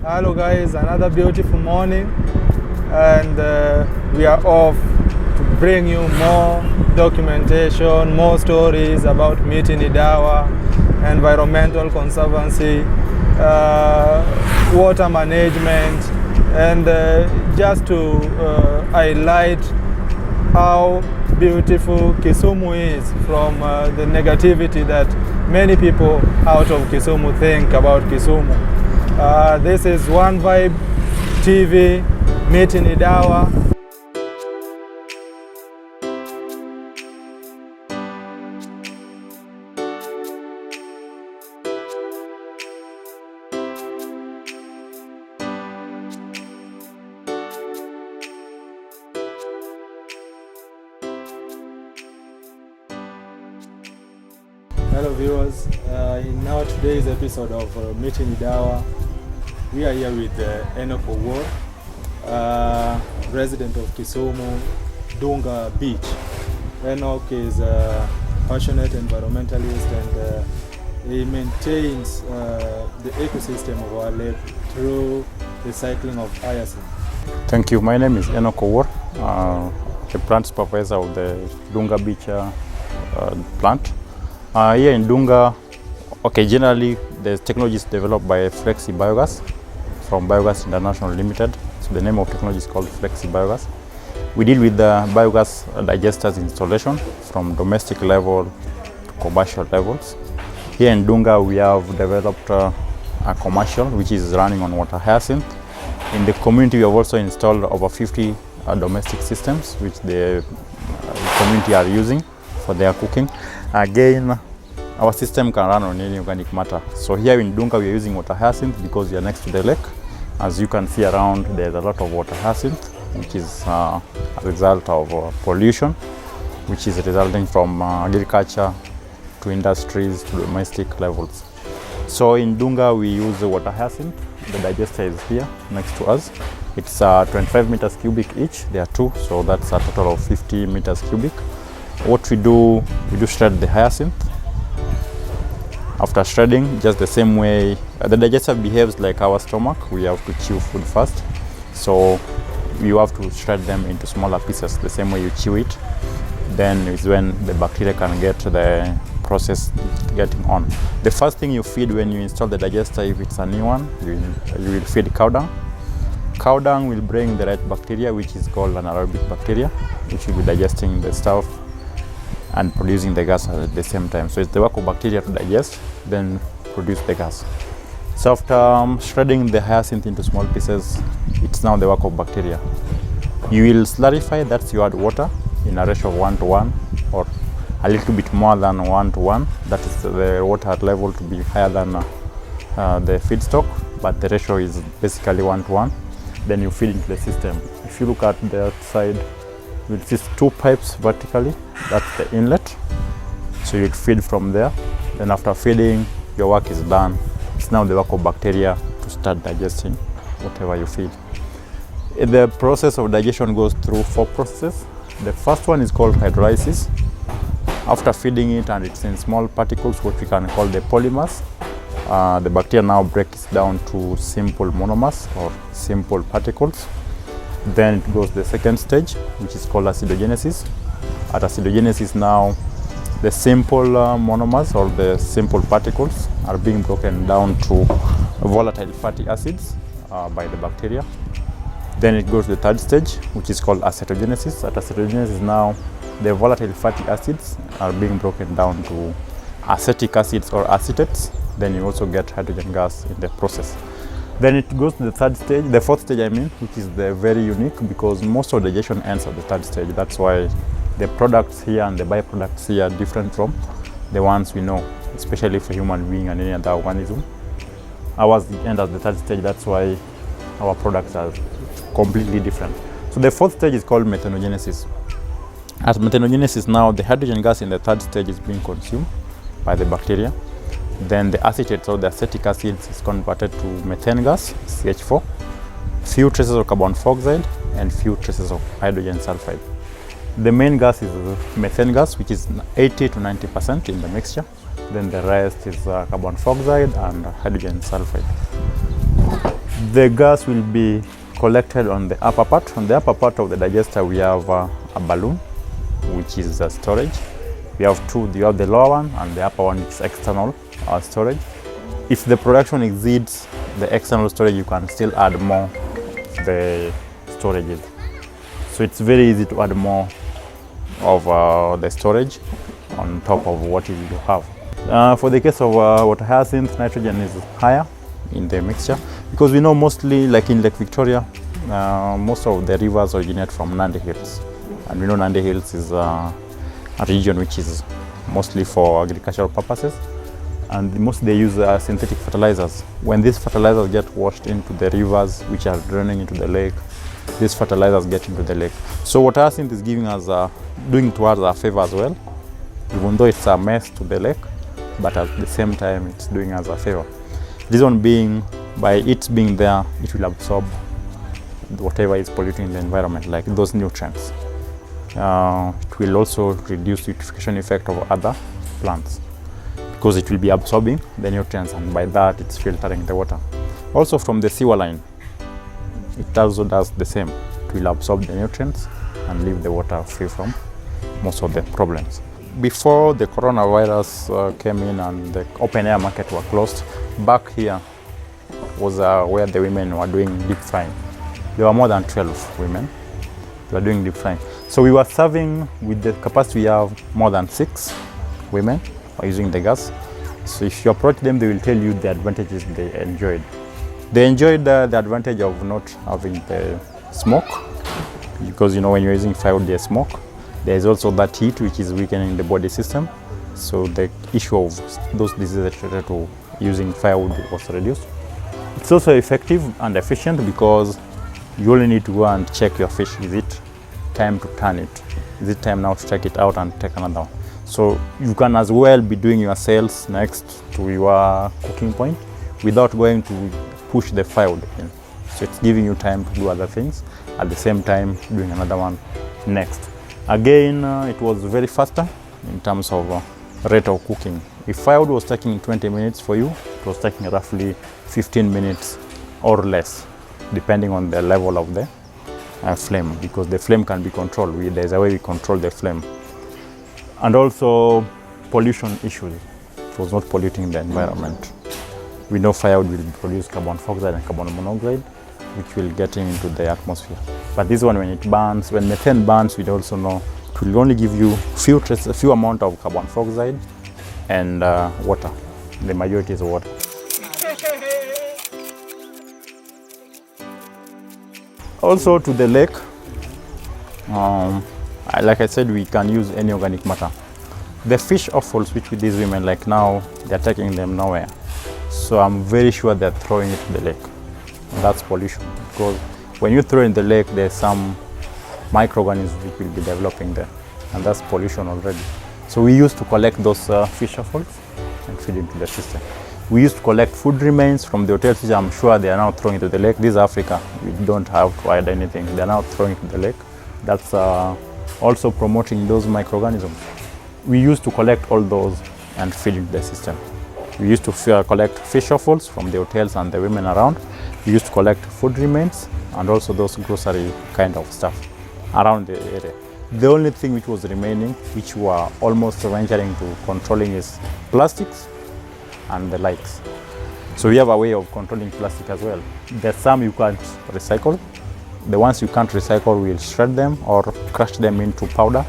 Hello guys, another beautiful morning, and we are off to bring you more documentation, more stories about Miti Ni Dawa, environmental conservancy, water management, and just to highlight how beautiful Kisumu is from the negativity that many people out of Kisumu think about Kisumu. This is One Vibe TV, Miti Ni Dawa. Hello viewers, in our today's episode of Miti Ni Dawa, we are here with Awach, resident of Kisumu, Dunga Beach. Enoch is a passionate environmentalist, and he maintains the ecosystem of our lake through recycling of hyacinth. Thank you. My name is Awach, the plant supervisor of the Dunga Beach plant. Here in Dunga, generally the technology is developed by Flexi Biogas from Biogas International Limited. So the name of technology is called Flexi Biogas. We deal with the biogas digesters installation from domestic level to commercial levels. Here in Dunga, we have developed a commercial which is running on water hyacinth. In the community, we have also installed over 50 domestic systems which the community are using for their cooking. Again, our system can run on any organic matter. So here in Dunga, we are using water hyacinth because we are next to the lake. As you can see around, there's a lot of water hyacinth, which is a result of pollution, which is resulting from agriculture to industries to domestic levels. So in Dunga, we use the water hyacinth. The digester is here next to us. It's 25 meters cubic each. There are two, so that's a total of 50 meters cubic. What we do shred the hyacinth. After shredding, just the same way, the digester behaves like our stomach. We have to chew food first. So you have to shred them into smaller pieces, the same way you chew it. Then is when the bacteria can get the process getting on. The first thing you feed when you install the digester, if it's a new one, you will feed cow dung. Cow dung will bring the right bacteria, which is called anaerobic bacteria, which will be digesting the stuff and producing the gas at the same time. So it's the work of bacteria to digest, then produce the gas. So after shredding the hyacinth into small pieces, it's now the work of bacteria. You will slurify, that's you add water in a ratio of 1 to 1 or a little bit more than 1 to 1. That is the water level to be higher than the feedstock, but the ratio is basically 1 to 1. Then you feed into the system. If you look at the outside, you'll see two pipes vertically. That's the inlet. So you'll feed from there. Then after feeding, your work is done. It's now the work of bacteria to start digesting whatever you feed. The process of digestion goes through 4 processes. The first one is called hydrolysis. After feeding it and it's in small particles, what we can call the polymers, the bacteria now breaks down to simple monomers or simple particles. Then it goes to the second stage, which is called acidogenesis. At acidogenesis now, the simple monomers or the simple particles are being broken down to volatile fatty acids by the bacteria. Then it goes to the third stage, which is called acetogenesis. At acetogenesis now, the volatile fatty acids are being broken down to acetic acids or acetates. Then you also get hydrogen gas in the process. Then it goes to the third stage, the fourth stage which is the very unique because most of the digestion ends at the third stage. That's why the products here and the byproducts here are different from the ones we know, especially for human being and any other organism. Ours end at the third stage, that's why our products are completely different. So the fourth stage is called methanogenesis. At methanogenesis now, the hydrogen gas in the third stage is being consumed by the bacteria. Then the acetates or the acetic acids is converted to methane gas, CH4, few traces of carbon dioxide and few traces of hydrogen sulfide. The main gas is methane gas, which is 80 to 90% in the mixture. Then the rest is carbon dioxide and hydrogen sulfide. The gas will be collected on the upper part. On the upper part of the digester, we have a balloon, which is storage. We have two. You have the lower one, and the upper one is external storage. If the production exceeds the external storage, you can still add more the storages. So it's very easy to add more of the storage on top of what you have. For the case of water hyacinth, nitrogen is higher in the mixture because we know mostly, like in Lake Victoria, most of the rivers originate from Nandi Hills, and we know Nandi Hills is a region which is mostly for agricultural purposes, and mostly they use synthetic fertilizers. When these fertilizers get washed into the rivers which are draining into the lake, these fertilizers get into the lake. So water hyacinth is giving us doing towards our favor as well, even though it's a mess to the lake, but at the same time it's doing us a favor. Reason being, by it being there, it will absorb whatever is polluting the environment, like those nutrients. It will also reduce the eutrophication effect of other plants because it will be absorbing the nutrients, and by that it's filtering the water. Also from the sewer line, it also does the same. It will absorb the nutrients and leave the water free from most of the problems. Before the coronavirus came in and the open air market were closed, back here was where the women were doing deep frying. There were more than 12 women who were doing deep frying. So we were serving, with the capacity we have, more than 6 women are using the gas. So if you approach them, they will tell you the advantages they enjoyed. They enjoyed the advantage of not having the smoke, because when you're using firewood, there's smoke. There's also that heat which is weakening the body system. So the issue of those diseases related to using firewood was reduced. It's also effective and efficient because you only need to go and check your fish. Is it time to turn it? Is it time now to take it out and take another one? So you can as well be doing your sales next to your cooking point without going to push the firewood in. So it's giving you time to do other things at the same time doing another one next. Again, it was very faster in terms of rate of cooking. If firewood was taking 20 minutes for you, it was taking roughly 15 minutes or less, depending on the level of the flame, because the flame can be controlled. There's a way we control the flame. And also pollution issues. It was not polluting the environment. We know firewood will produce carbon dioxide and carbon monoxide, which will get into the atmosphere. But this one, when it burns, when methane burns, we also know it will only give you a few amount of carbon dioxide and water. The majority is water. Also to the lake, like I said, we can use any organic matter. The fish offals, which with these women, like now, they're taking them nowhere. So I'm very sure they're throwing it to the lake. That's pollution, because when you throw in the lake, there's some microorganisms which will be developing there, and that's pollution already. So we used to collect those fish offals and feed into the system. We used to collect food remains from the hotels, which I'm sure they are now throwing into the lake. This is Africa, we don't have to add anything. They're now throwing it to the lake. That's also promoting those microorganisms. We used to collect all those and feed into the system. We used to collect fish offals from the hotels and the women around. We used to collect food remains and also those grocery kind of stuff around the area. The only thing which was remaining, which we are almost venturing to controlling, is plastics and the likes. So we have a way of controlling plastic as well. There's some you can't recycle. The ones you can't recycle, we'll shred them or crush them into powder,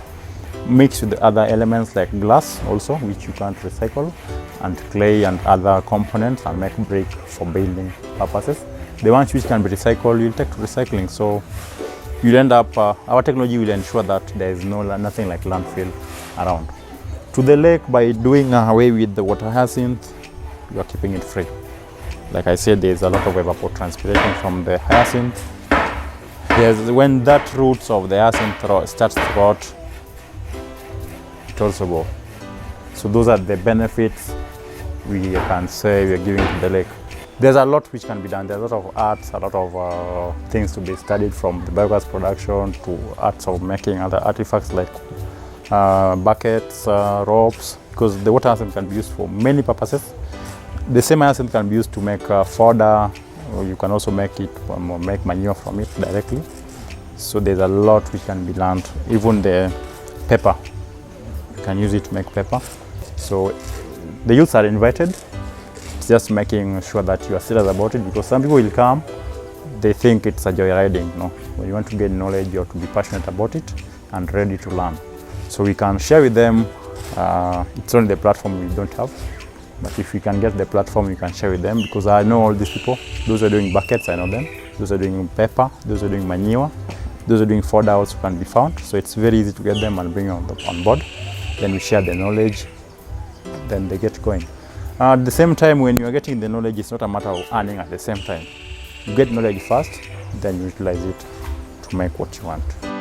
mix with the other elements like glass also, which you can't recycle, and clay and other components, and make brick for building purposes. The ones which can be recycled, you'll take to recycling. So you'll end up, our technology will ensure that there is nothing like landfill around. To the lake, by doing away with the water hyacinth, you are keeping it free. Like I said, there's a lot of evapotranspiration from the hyacinth. When that roots of the hyacinth starts to rot, it also goes. So those are the benefits we can say we are giving to the lake. There's a lot which can be done. There's a lot of arts, a lot of things to be studied, from the biogas production to arts of making other artifacts like buckets, ropes, because the water hyacinth can be used for many purposes. The same hyacinth can be used to make fodder, or you can also make it make manure from it directly. So there's a lot which can be learned. Even the pepper, you can use it to make pepper. So the youths are invited. It's just making sure that you are serious about it, because some people will come, they think it's a joyriding. No, when you want to get knowledge, you have to be passionate about it and ready to learn. So we can share with them. It's only the platform we don't have, but if we can get the platform, we can share with them, because I know all these people. Those are doing buckets, I know them. Those are doing pepper, those are doing manure, those are doing fodder also can be found. So it's very easy to get them and bring them on board. Then we share the knowledge, then they get going. At the same time, when you are getting the knowledge, it's not a matter of earning at the same time. You get knowledge first, then you utilize it to make what you want.